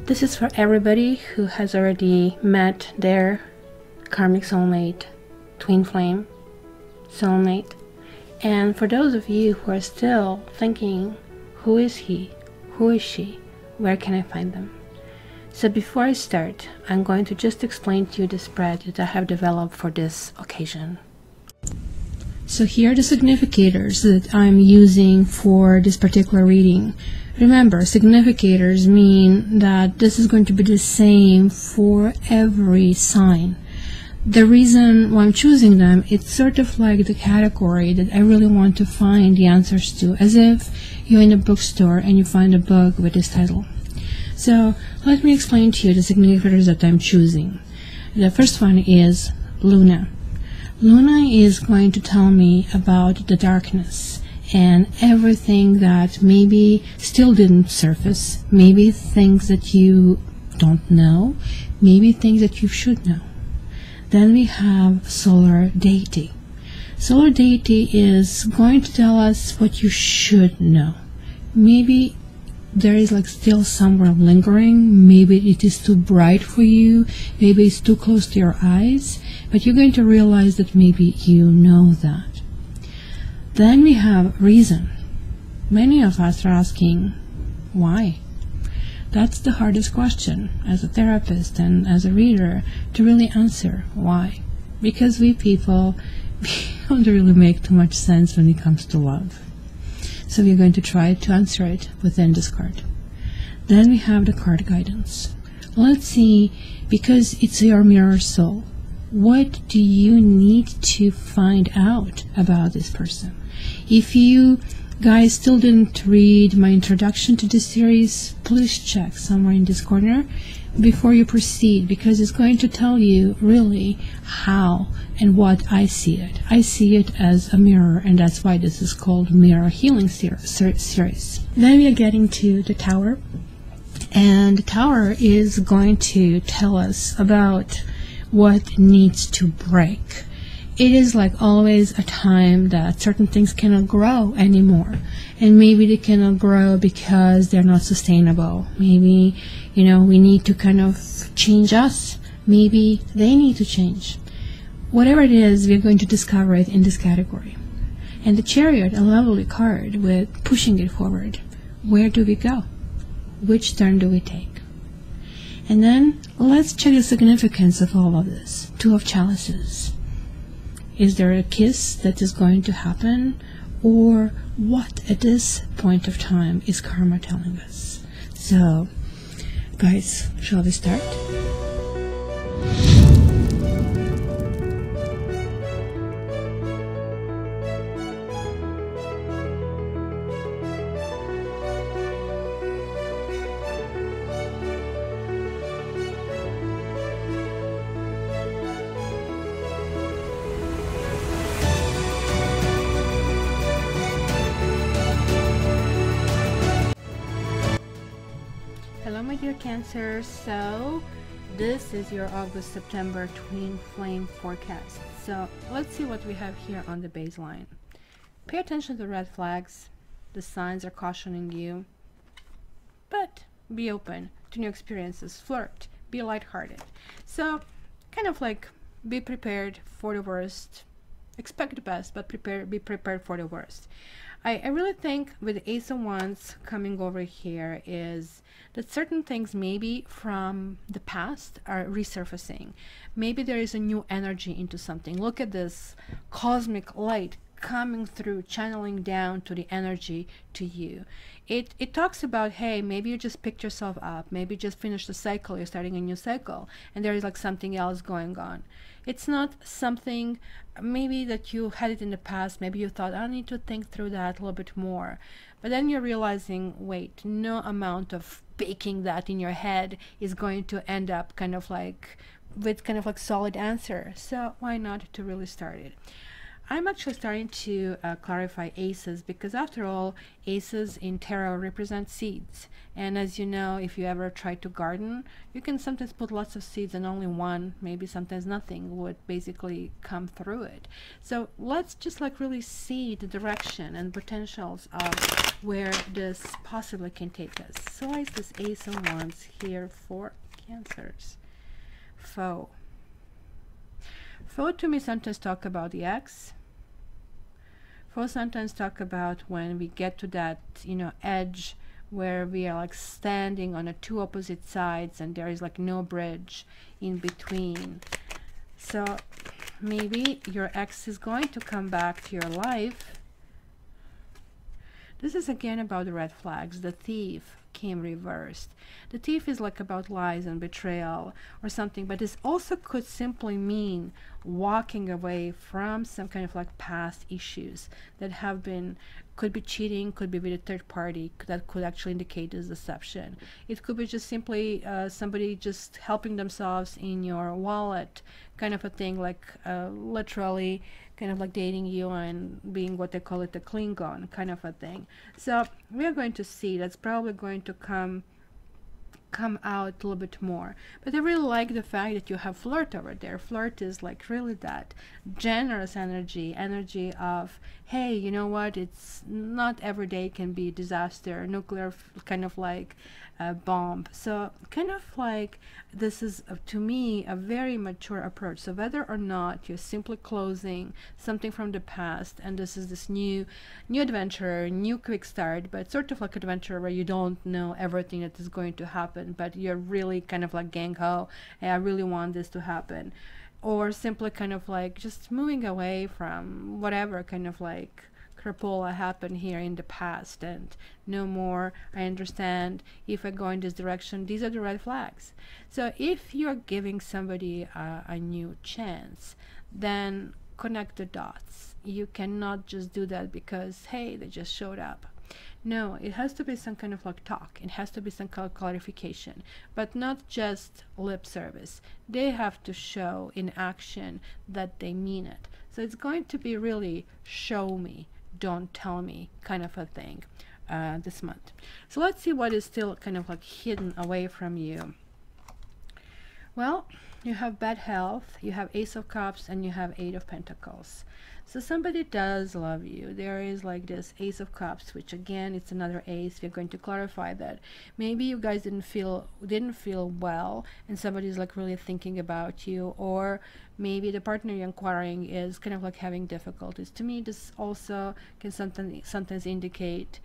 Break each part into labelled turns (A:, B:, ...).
A: This is for everybody who has already met their karmic soulmate, twin flame, soulmate. And for those of you who are still thinking, who is he? Who is she? Where can I find them? So before I start, I'm going to just explain to you the spread that I have developed for this occasion. So here are the significators that I'm using for this particular reading. Remember, significators mean that this is going to be the same for every sign. The reason why I'm choosing them, it's sort of like the category that I really want to find the answers to, as if you're in a bookstore and you find a book with this title. So let me explain to you the significators that I'm choosing. The first one is Luna. Luna is going to tell me about the darkness and everything that maybe still didn't surface, maybe things that you don't know, maybe things that you should know. Then we have Solar Deity. Solar Deity is going to tell us what you should know. Maybe there is like still somewhere lingering, maybe it is too bright for you, maybe it's too close to your eyes, but you're going to realize that maybe you know that. Then we have Reason. Many of us are asking, why? That's the hardest question as a therapist and as a reader to really answer. Why? Because we people, we don't really make too much sense when it comes to love. So we're going to try to answer it within this card. Then we have the card guidance. Let's see, because it's your mirror soul, what do you need to find out about this person? If you guys still didn't read my introduction to this series, please check somewhere in this corner before you proceed, because it's going to tell you really how and what I see it. I see it as a mirror, and that's why this is called Mirror Healing Series. Then we are getting to the Tower, and the Tower is going to tell us about what needs to break. It is like always a time that certain things cannot grow anymore, and maybe they cannot grow because they're not sustainable. Maybe, you know, we need to kind of change us. Maybe they need to change. Whatever it is, we're going to discover it in this category. And the Chariot, a lovely card with pushing it forward. Where do we go? Which turn do we take? And then let's check the significance of all of this. Two of Chalices. Is there a kiss that is going to happen? Or what at this point of time is karma telling us? So, guys, shall we start? Hello my dear Cancer, so this is your August-September twin flame forecast. So let's see what we have here on the baseline. Pay attention to the red flags. The signs are cautioning you, but be open to new experiences, flirt, be lighthearted. So kind of like be prepared for the worst, expect the best, but be prepared for the worst. I really think with the Ace of Wands coming over here is that certain things maybe from the past are resurfacing. Maybe there is a new energy into something. Look at this cosmic light coming through, channeling down to the energy to you. It talks about, hey, maybe you just picked yourself up, maybe you just finished a cycle, you're starting a new cycle, and there is like something else going on. It's not something maybe that you had it in the past, maybe you thought, I need to think through that a little bit more, but then you're realizing, wait, no amount of baking that in your head is going to end up with kind of like solid answer. So why not to really start it? I'm actually starting to clarify aces, because after all, aces in tarot represent seeds. And as you know, if you ever try to garden, you can sometimes put lots of seeds and only one, maybe sometimes nothing, would basically come through it. So let's just like really see the direction and potentials of where this possibly can take us. So why is this Ace of Wands here for Cancers? Foe. Foe to me sometimes talk about the ex. Foe sometimes talk about when we get to that, you know, edge where we are like standing on a two opposite sides and there is like no bridge in between. So maybe your ex is going to come back to your life. This is again about the red flags. The Thief came reversed. The Thief is like about lies and betrayal or something, but this also could simply mean walking away from some kind of like past issues that have been, could be cheating, could be with a third party, that could actually indicate this deception. It could be just simply somebody just helping themselves in your wallet, kind of a thing, like literally kind of like dating you and being what they call it, a Klingon kind of a thing. So we are going to see that's probably going to come out a little bit more. But I really like the fact that you have Flirt over there. Flirt is like really that generous energy of, hey, you know what, it's not every day can be disaster, nuclear kind of like bomb. So kind of like this is to me a very mature approach. So whether or not you're simply closing something from the past and this is this new adventure, new quick start, but sort of like adventure where you don't know everything that is going to happen, but you're really kind of like gang-ho, hey, I really want this to happen. Or simply kind of like just moving away from whatever kind of like crapola happened here in the past, and no more. I understand if I go in this direction. These are the red flags. So if you're giving somebody a new chance, then connect the dots. You cannot just do that because, hey, they just showed up. No, it has to be some kind of like talk. It has to be some kind of clarification, but not just lip service. They have to show in action that they mean it. So it's going to be really show me, don't tell me kind of a thing this month. So let's see what is still kind of like hidden away from you. Well, you have bad health, you have Ace of Cups, and you have Eight of Pentacles. So somebody does love you. There is like this Ace of Cups, which again, it's another ace. We're going to clarify that. Maybe you guys didn't feel well, and somebody's like really thinking about you, or maybe the partner you're inquiring is kind of like having difficulties. To me, this also can sometimes indicate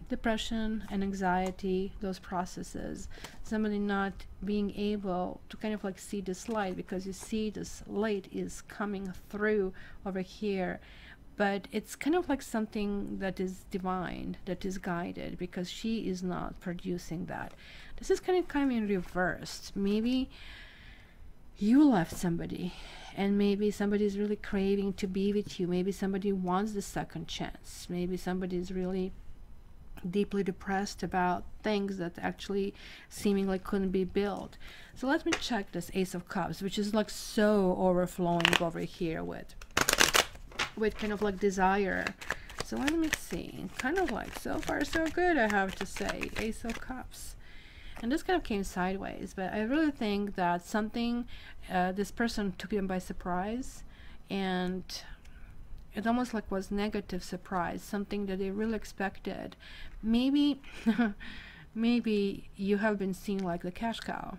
A: depression and anxiety, those processes. Somebody not being able to kind of like see this light, because you see this light is coming through over here, but it's kind of like something that is divine, that is guided, because she is not producing that. This is kind of coming reversed. Maybe you left somebody, and maybe somebody is really craving to be with you. Maybe somebody wants the second chance. Maybe somebody is really deeply depressed about things that actually seemingly couldn't be built. So let me check this Ace of Cups, which is like so overflowing over here with kind of like desire. So let me see, kind of like so far so good, I have to say. Ace of Cups, and this kind of came sideways, but I really think that something this person took them by surprise, and it almost like was negative surprise, something that they really expected. Maybe maybe you have been seen like the cash cow.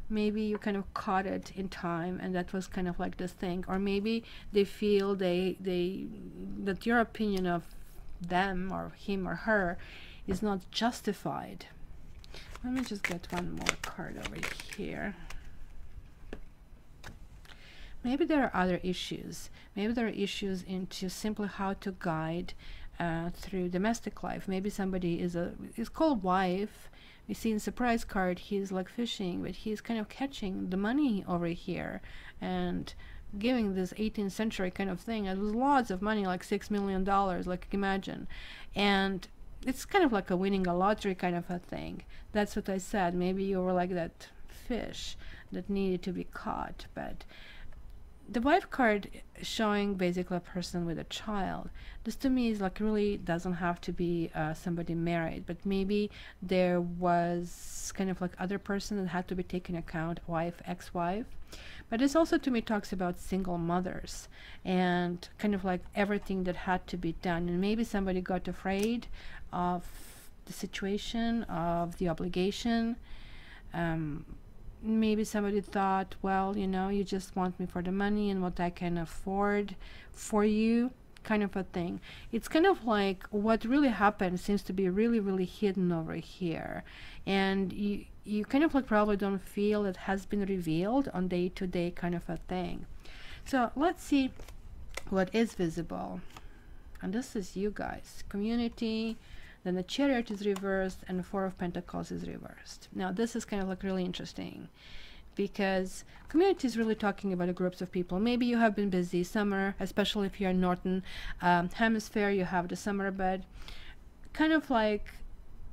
A: Maybe you kind of caught it in time, and that was kind of like this thing. Or maybe they feel that your opinion of them or him or her is not justified. Let me just get one more card over here. Maybe there are other issues. Maybe there are issues into simply how to guide through domestic life. Maybe somebody is called wife. We see in surprise card, he's like fishing, but he's kind of catching the money over here and giving this 18th century kind of thing. It was lots of money, like $6 million, like imagine. And it's kind of like a winning a lottery kind of a thing. That's what I said. Maybe you were like that fish that needed to be caught, but the wife card showing basically a person with a child. This to me is like really doesn't have to be somebody married, but maybe there was kind of like other person that had to be taken account, wife, ex-wife. But this also to me talks about single mothers and kind of like everything that had to be done, and maybe somebody got afraid of the situation, of the obligation. Maybe somebody thought, well, you know, you just want me for the money and what I can afford for you, kind of a thing. It's kind of like what really happened seems to be really, really hidden over here. And you kind of like probably don't feel it has been revealed on day-to-day kind of a thing. So let's see what is visible. And this is you guys. Community. Then the Chariot is reversed and the Four of Pentacles is reversed. Now this is kind of like really interesting because community is really talking about groups of people. Maybe you have been busy summer, especially if you're in Northern Hemisphere, you have the summer, but kind of like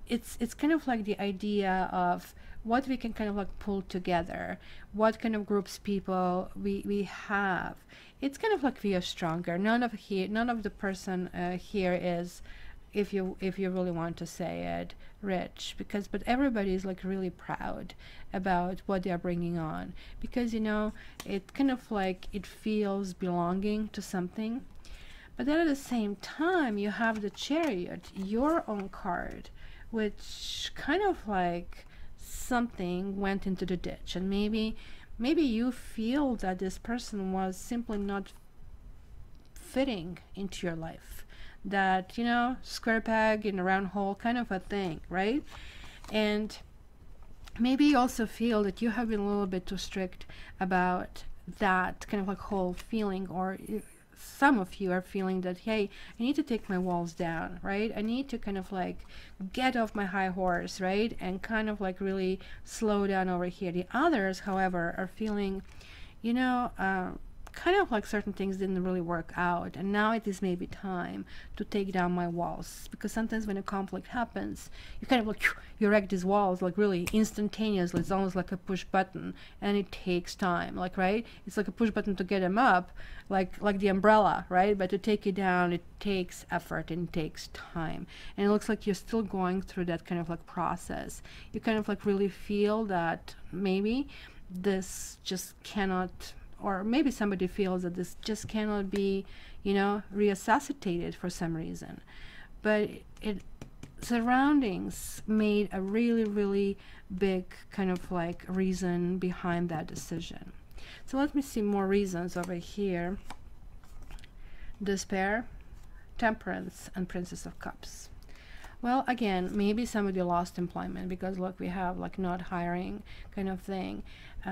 A: it's kind of like the idea of what we can kind of like pull together, what kind of groups people we have. It's kind of like we are stronger. None of the person here is, if you really want to say it, rich, but everybody is like really proud about what they are bringing on, because you know it kind of like it feels belonging to something. But then at the same time you have the Chariot, your own card, which kind of like something went into the ditch, and maybe you feel that this person was simply not fitting into your life, that, you know, square peg in a round hole kind of a thing, right? And maybe you also feel that you have been a little bit too strict about that kind of like whole feeling, or some of you are feeling that, hey, I need to take my walls down, right? I need to kind of like get off my high horse, right? And kind of like really slow down over here. The others, however, are feeling, you know, kind of like certain things didn't really work out, and now it is maybe time to take down my walls, because sometimes when a conflict happens, you kind of like you erect these walls like really instantaneously. It's almost like a push button, and it takes time, like, right? It's like a push button to get them up, like the umbrella, right? But to take it down, it takes effort and it takes time, and it looks like you're still going through that kind of like process. You kind of like really feel that maybe this just cannot, or maybe somebody feels that this just cannot be, you know, resuscitated for some reason. But surroundings made a really, really big kind of like reason behind that decision. So let me see more reasons over here. Despair, Temperance, and Princess of Cups. Well, again, maybe somebody lost employment, because look, we have like not hiring kind of thing.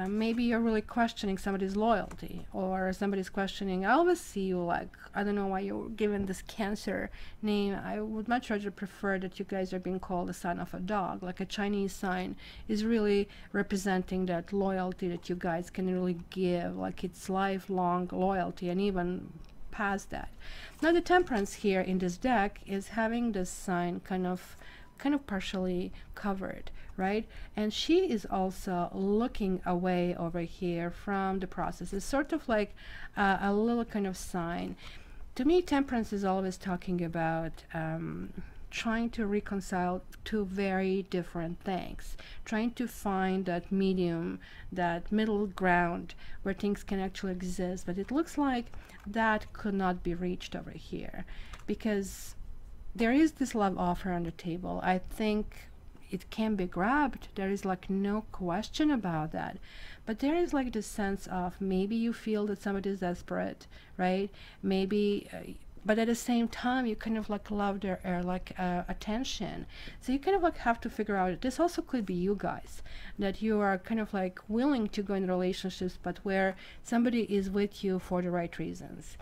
A: Maybe you're really questioning somebody's loyalty, or somebody's questioning, I always see you like, I don't know why you're given this Cancer name. I would much rather prefer that you guys are being called the sign of a dog. Like a Chinese sign is really representing that loyalty that you guys can really give, like it's lifelong loyalty, and even past that. Now the Temperance here in this deck is having this sign kind of partially covered, right? And she is also looking away over here from the process. It's sort of like a little kind of sign. To me, Temperance is always talking about trying to reconcile two very different things, trying to find that medium, that middle ground where things can actually exist. But it looks like that could not be reached over here, because there is this love offer on the table. I think it can be grabbed. There is like no question about that. But there is like this sense of maybe you feel that somebody is desperate, right? Maybe but at the same time you kind of like love their attention. So you kind of like have to figure out, this also could be you guys, that you are kind of like willing to go in relationships, but where somebody is with you for the right reasons.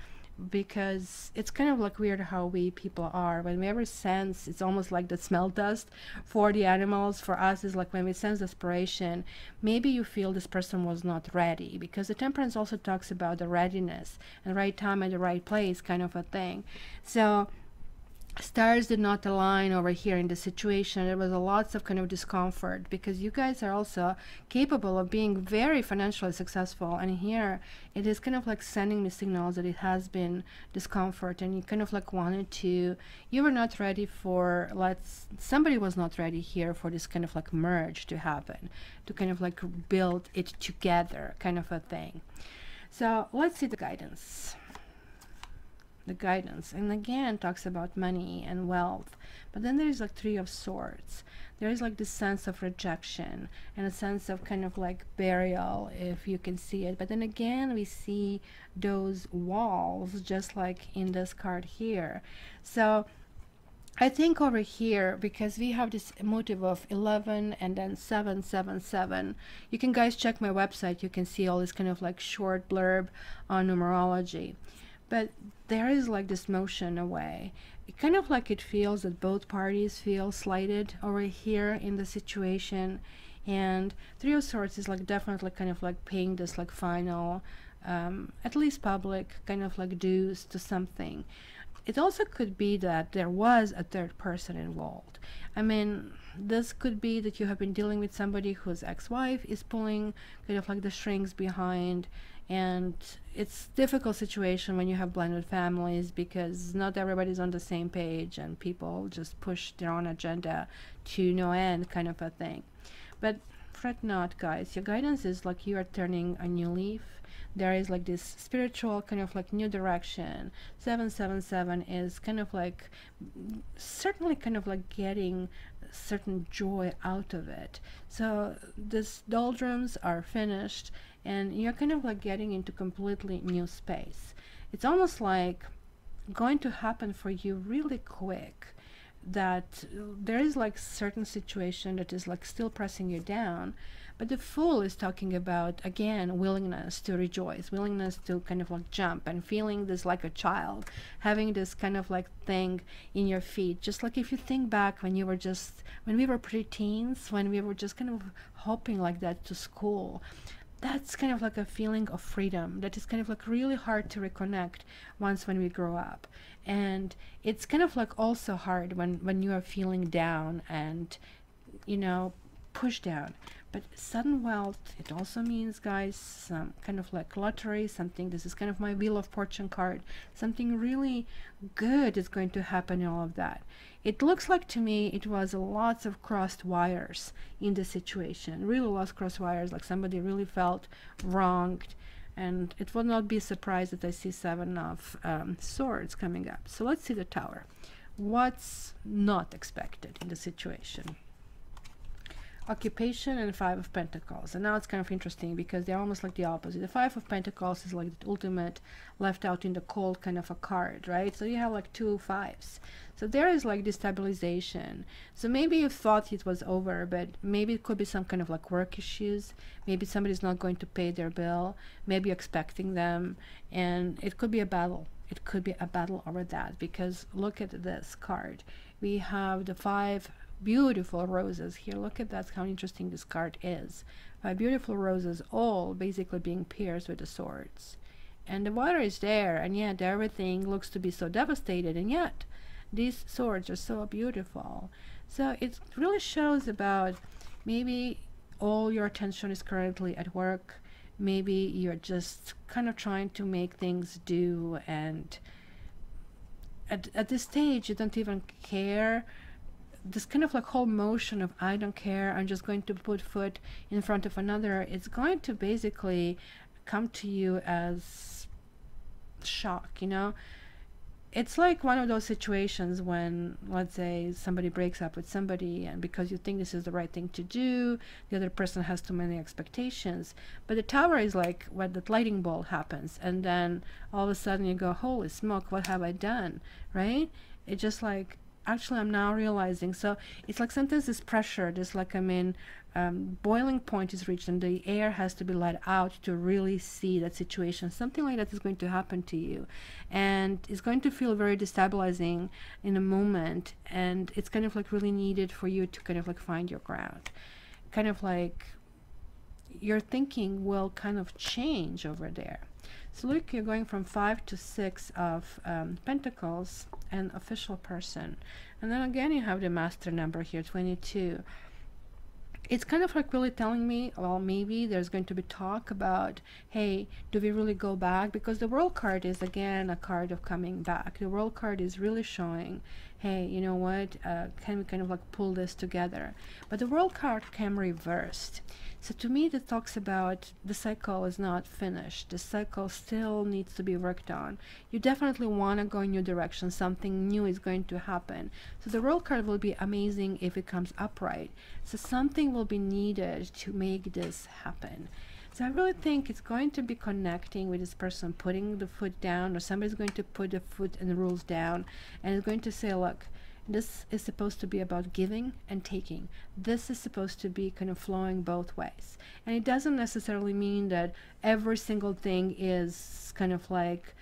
A: Because it's kind of like weird how we people are. When we ever sense, it's almost like the smell dust for the animals. For us, is like when we sense desperation, maybe you feel this person was not ready, because the Temperance also talks about the readiness and right time at the right place kind of a thing. So stars did not align over here in the situation. There was a lots of kind of discomfort because you guys are also capable of being very financially successful, and here it is kind of like sending me signals that it has been discomfort, and you kind of like wanted to, you were not ready for, somebody was not ready here for this kind of like merge to happen, to kind of like build it together kind of a thing. So let's see the guidance. The guidance, and again talks about money and wealth, but then there's like Three of Swords. There is like this sense of rejection and a sense of kind of like burial, if you can see it. But then again we see those walls just like in this card here. So I think over here, because we have this motive of 11 and then 777, you can guys check my website, you can see all this kind of like short blurb on numerology. But there is like this motion away. It kind of like it feels that both parties feel slighted over here in the situation. And Three of Swords is like definitely kind of like paying this like final, at least public, kind of like dues to something. It also could be that there was a third person involved. I mean, this could be that you have been dealing with somebody whose ex-wife is pulling kind of like the strings behind, and it's a difficult situation when you have blended families because not everybody's on the same page and people just push their own agenda to no end kind of a thing. But fret not, guys. Your guidance is like you are turning a new leaf. There is like this spiritual kind of like new direction. 777 is kind of like certainly kind of like getting certain joy out of it. So this doldrums are finished and you're kind of like getting into completely new space. It's almost like going to happen for you really quick, that there is like certain situation that is like still pressing you down, but the Fool is talking about again willingness to rejoice, willingness to kind of like jump and feeling this like a child, having this kind of like thing in your feet, just like if you think back when you were just, when we were pre-teens, when we were just kind of hopping like that to school. That's kind of like a feeling of freedom that is kind of like really hard to reconnect once when we grow up. And it's kind of like also hard when you are feeling down and, you know, pushed down. But sudden wealth, it also means, guys, some kind of like lottery, something, this is kind of my Wheel of Fortune card, something really good is going to happen in all of that. It looks like to me it was lots of crossed wires in the situation, really lots of crossed wires, like somebody really felt wronged. And it will not be surprised that I see Seven of Swords coming up. So let's see the Tower. What's not expected in the situation? Occupation and Five of Pentacles. And now it's kind of interesting because they're almost like the opposite. The Five of Pentacles is like the ultimate left out in the cold kind of a card, right? So you have like two fives. So there is like destabilization. So maybe you thought it was over, but maybe it could be some kind of like work issues. Maybe somebody's not going to pay their bill. Maybe you're expecting them. And it could be a battle. It could be a battle over that, because look at this card. We have the five beautiful roses here. Look at that, how interesting this card is. Five beautiful roses, all basically being pierced with the swords. And the water is there, and yet everything looks to be so devastated, and yet these swords are so beautiful. So it really shows about maybe all your attention is currently at work. Maybe you're just kind of trying to make things do, and at this stage you don't even care. This kind of like whole motion of I don't care, I'm just going to put foot in front of another, it's going to basically come to you as shock, you know. It's like one of those situations when, let's say, somebody breaks up with somebody, and because you think this is the right thing to do, the other person has too many expectations. But the Tower is like when the lightning bolt happens, and then all of a sudden you go, holy smoke, what have I done, right? It's just like, actually I'm now realizing. So it's like sometimes this pressure, this like, I mean, boiling point is reached and the air has to be let out to really see that situation. Something like that is going to happen to you, and it's going to feel very destabilizing in a moment, and it's kind of like really needed for you to kind of like find your ground. Kind of like your thinking will kind of change over there. So look, you're going from 5 to 6 of Pentacles and official person. And then again, you have the master number here, 22. It's kind of like really telling me, well, maybe there's going to be talk about, hey, do we really go back? Because the World card is, again, a card of coming back. The World card is really showing, hey, you know what, can we kind of like pull this together? But the World card came reversed. So to me, that talks about the cycle is not finished. The cycle still needs to be worked on. You definitely want to go in new direction. Something new is going to happen. So the World card will be amazing if it comes upright. So something will be needed to make this happen. So I really think it's going to be connecting with this person putting the foot down, or somebody's going to put the foot and the rules down, and is going to say, look, this is supposed to be about giving and taking. This is supposed to be kind of flowing both ways. And it doesn't necessarily mean that every single thing is kind of like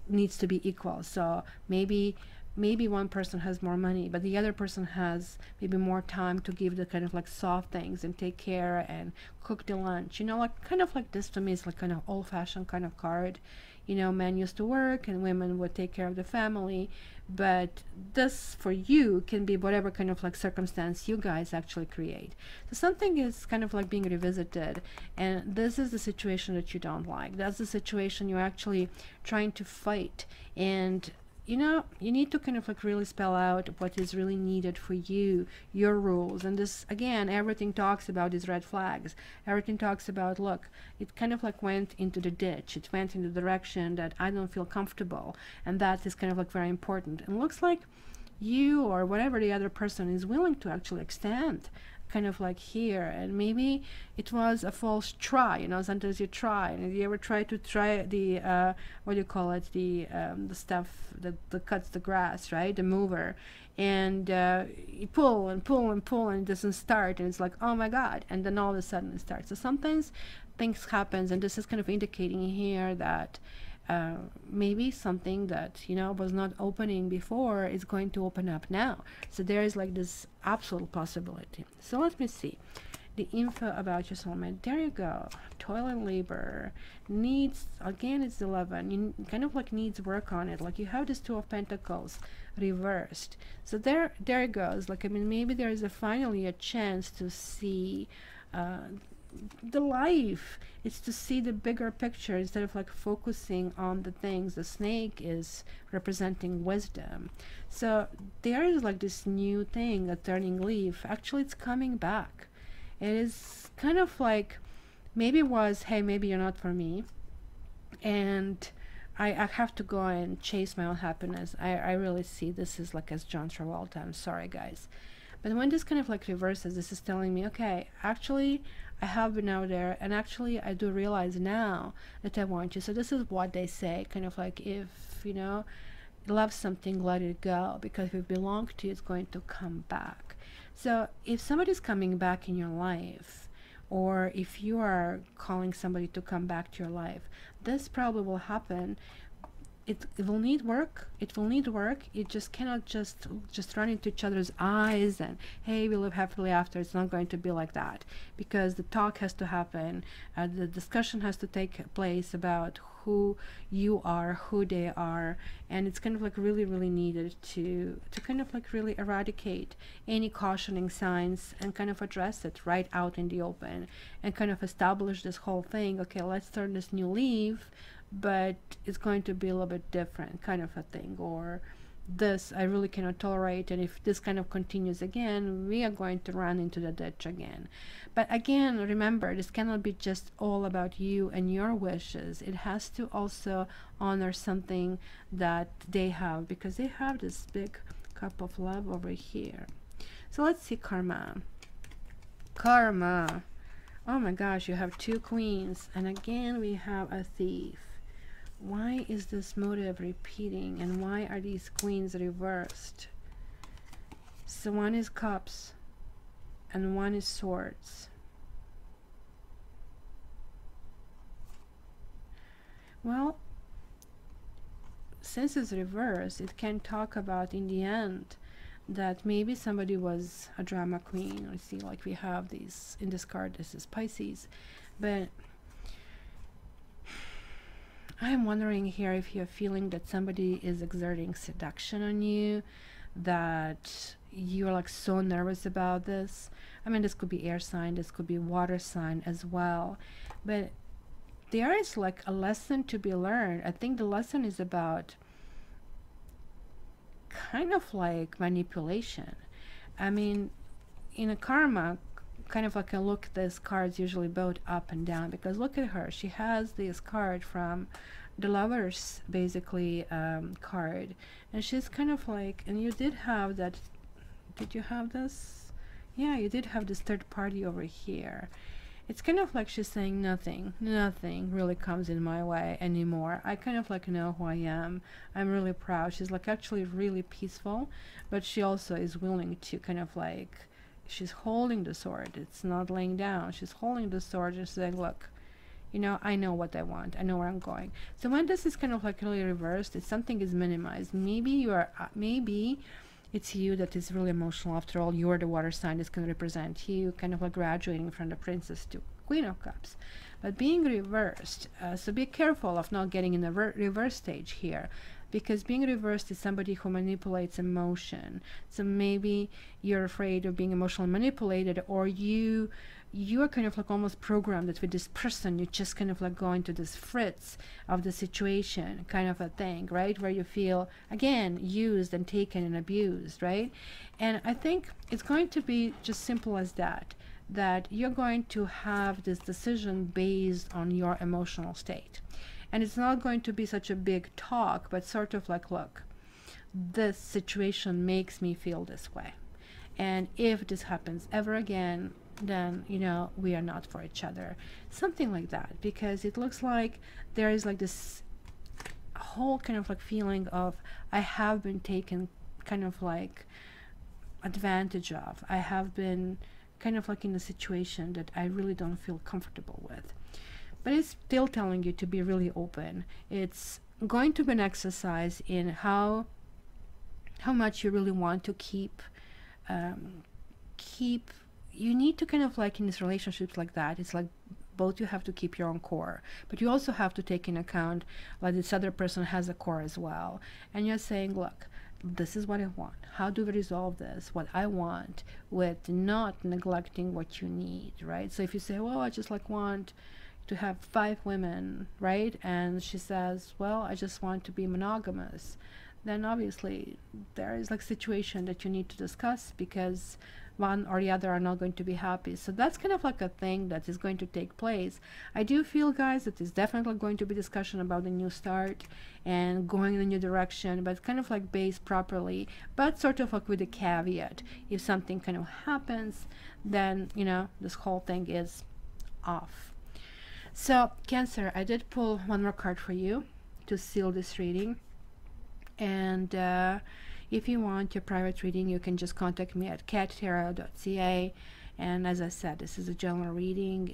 A: needs to be equal. So maybe one person has more money, but the other person has maybe more time to give the kind of like soft things and take care and cook the lunch. You know, like kind of like this to me is like kind of old-fashioned kind of card. You know, men used to work and women would take care of the family, but this for you can be whatever kind of like circumstance you guys actually create. So something is kind of like being revisited, and this is the situation that you don't like. That's the situation you're actually trying to fight. And you know, you need to kind of like really spell out what is really needed for you, your rules. And this, again, everything talks about these red flags. Everything talks about, look, it kind of like went into the ditch. It went in the direction that I don't feel comfortable. And that is kind of like very important. And it looks like you or whatever the other person is willing to actually extend kind of like here. And maybe it was a false try. You know, sometimes you try, and you ever try the what do you call it, the stuff that cuts the grass, right, the mower, and you pull and pull and pull and it doesn't start, and it's like, oh my god, and then all of a sudden it starts. So sometimes things happens, and this is kind of indicating here that maybe something that, you know, was not opening before is going to open up now. So there is like this absolute possibility. So let me see the info about your soulmate. There you go. Toil and labor needs, again, it's 11. You kind of like needs work on it. Like you have this 2 of Pentacles reversed. So there it goes. Like, I mean, maybe there is finally a chance to see the life. It's to see the bigger picture instead of like focusing on the things. The snake is representing wisdom. So there is like this new thing, a turning leaf. Actually, it's coming back. It is kind of like, maybe it was, hey, maybe you're not for me, and I have to go and chase my own happiness. I really see this is like as John Travolta. I'm sorry, guys. But when this kind of like reverses, this is telling me, okay, actually, I have been out there, and actually, I do realize now that I want you. So this is what they say, kind of like, if, you know, love something, let it go, because if it belongs to you, it's going to come back. So if somebody's coming back in your life, or if you are calling somebody to come back to your life, this probably will happen. It will need work. It will need work. It just cannot just run into each other's eyes and, hey, we live happily after. It's not going to be like that, because the talk has to happen. The discussion has to take place about who you are, who they are, and it's kind of like really, really needed to kind of like really eradicate any cautioning signs and kind of address it right out in the open and kind of establish this whole thing. Okay, let's turn this new leaf, but it's going to be a little bit different kind of a thing, or this I really cannot tolerate, and if this kind of continues again, we are going to run into the ditch again. But again, remember, this cannot be just all about you and your wishes. It has to also honor something that they have, because they have this big cup of love over here. So let's see karma. Oh my gosh, you have 2 queens, and again we have a thief. Why is this motive repeating, and why are these queens reversed? So one is cups and one is swords. Well, since it's reversed, it can talk about in the end that maybe somebody was a drama queen. I see, like, we have these in this card. This is Pisces, but I'm wondering here if you're feeling that somebody is exerting seduction on you, that you're like so nervous about this. I mean, this could be air sign, this could be water sign as well. But there is like a lesson to be learned. I think the lesson is about kind of like manipulation. I mean, in a karma, kind of like I look at these cards usually both up and down, because look at her. She has this card from the Lovers, basically, card. And she's kind of like, and you did have that, did you have this? Yeah, you did have this third party over here. It's kind of like she's saying nothing really comes in my way anymore. I kind of like know who I am. I'm really proud. She's like actually really peaceful, but she also is willing to kind of like, she's holding the sword. It's not laying down. She's holding the sword and saying, look, you know, I know what I want. I know where I'm going. So when this is kind of like really reversed, it's something is minimized. Maybe you are, maybe it's you that is really emotional. After all, you're the water sign that's going to represent you, kind of like graduating from the Princess to Queen of Cups. But being reversed, so be careful of not getting in the reverse stage here, because being reversed is somebody who manipulates emotion. So maybe you're afraid of being emotionally manipulated, or you are kind of like almost programmed that with this person you just kind of like go into this fritz of the situation kind of a thing, right, where you feel again used and taken and abused, right? And I think it's going to be just simple as that, that you're going to have this decision based on your emotional state. And it's not going to be such a big talk, but sort of like, look, this situation makes me feel this way. And if this happens ever again, then, you know, we are not for each other. Something like that, because it looks like there is like this whole kind of like feeling of, I have been taken kind of like advantage of. I have been kind of like in a situation that I really don't feel comfortable with. But it's still telling you to be really open. It's going to be an exercise in how much you really want to keep you need to kind of like in these relationships like that, it's like both you have to keep your own core, but you also have to take in account like this other person has a core as well. And you're saying, look, this is what I want. How do we resolve this? What I want, with not neglecting what you need, right? So if you say, well, I just like want to have 5 women, right? And she says, well, I just want to be monogamous. Then obviously there is like situation that you need to discuss, because one or the other are not going to be happy. So that's kind of like a thing that is going to take place. I do feel, guys, that there's definitely going to be discussion about the new start and going in a new direction, but kind of like based properly, but sort of like with a caveat. If something kind of happens, then, you know, this whole thing is off. So Cancer, I did pull one more card for you to seal this reading. And if you want your private reading, you can just contact me at cattarot.ca. And as I said, this is a general reading.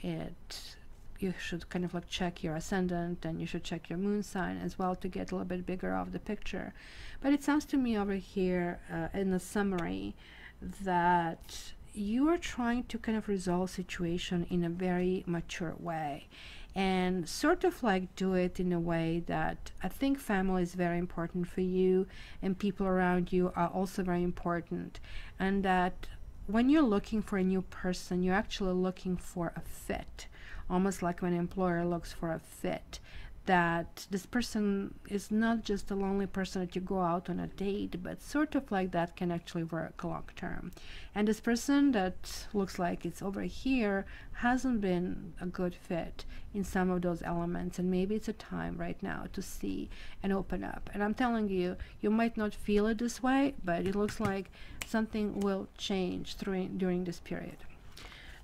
A: You should kind of like check your ascendant, and you should check your moon sign as well to get a little bit bigger of the picture. But it sounds to me over here in the summary that you are trying to kind of resolve situation in a very mature way, and sort of like do it in a way that I think family is very important for you, and people around you are also very important, and that when you're looking for a new person, you're actually looking for a fit, almost like when an employer looks for a fit, that this person is not just a lonely person that you go out on a date, but sort of like that can actually work long term. And this person that looks like it's over here hasn't been a good fit in some of those elements, and maybe it's a time right now to see and open up. And I'm telling you, you might not feel it this way, but it looks like something will change during this period.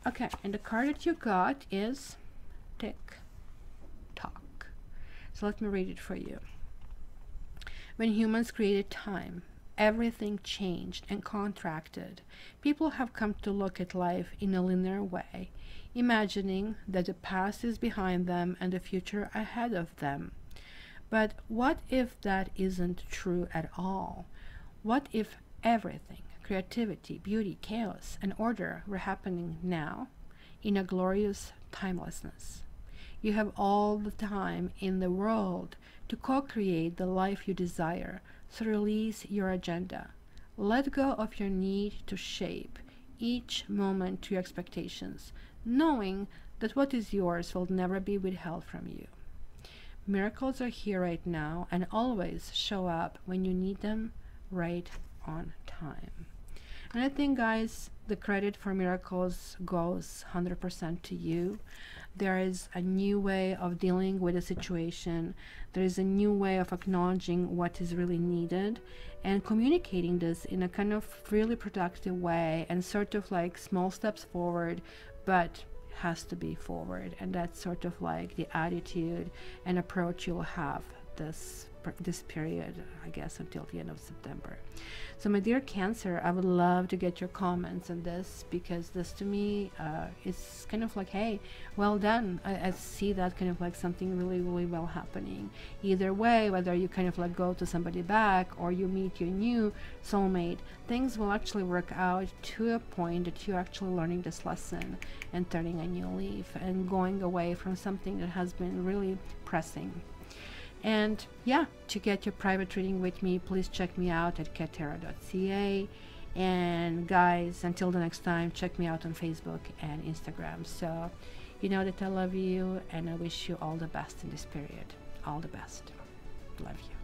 A: Okay, and the card that you got is Tick Tock. So let me read it for you. When humans created time, everything changed and contracted. People have come to look at life in a linear way, imagining that the past is behind them and the future ahead of them. But what if that isn't true at all? What if everything, creativity, beauty, chaos, and order were happening now in a glorious timelessness? You have all the time in the world to co-create the life you desire, so release your agenda. Let go of your need to shape each moment to your expectations, knowing that what is yours will never be withheld from you. Miracles are here right now and always show up when you need them, right on time. And I think, guys, the credit for miracles goes 100% to you. There is a new way of dealing with a situation. There is a new way of acknowledging what is really needed and communicating this in a kind of really productive way, and sort of like small steps forward, but has to be forward. And that's sort of like the attitude and approach you'll have this period, I guess, until the end of September. So my dear Cancer, I would love to get your comments on this, because this to me is kind of like, hey, well done. I see that kind of like something really, really well happening. Either way, whether you kind of like go to somebody back or you meet your new soulmate, things will actually work out to a point that you're actually learning this lesson and turning a new leaf and going away from something that has been really pressing. And yeah, to get your private reading with me, please check me out at cattarot.ca. And guys, until the next time, check me out on Facebook and Instagram. So you know that I love you, and I wish you all the best in this period. All the best. Love you.